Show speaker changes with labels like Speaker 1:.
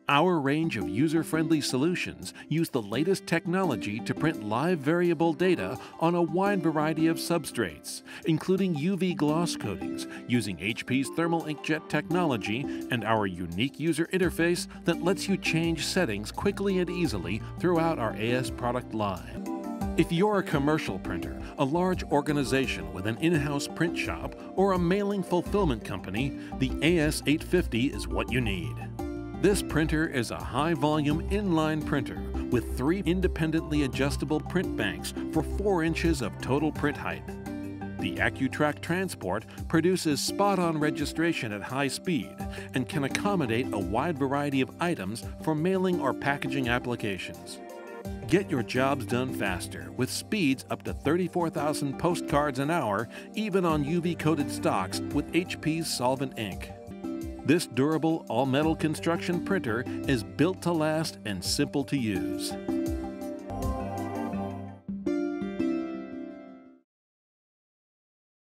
Speaker 1: Our range of user-friendly solutions use the latest technology to print live variable data on a wide variety of substrates, including UV gloss coatings using HP's thermal inkjet technology and our unique user interface that lets you change settings quickly and easily throughout our AS product line. If you're a commercial printer, a large organization with an in-house print shop, or a mailing fulfillment company, the AS-850 is what you need. This printer is a high-volume inline printer with 3 independently adjustable print banks for 4 inches of total print height. The AccuTrack Transport produces spot-on registration at high speed and can accommodate a wide variety of items for mailing or packaging applications. Get your jobs done faster with speeds up to 34,000 postcards an hour, even on UV-coated stocks with HP's solvent ink. This durable, all-metal construction printer is built to last and simple to use.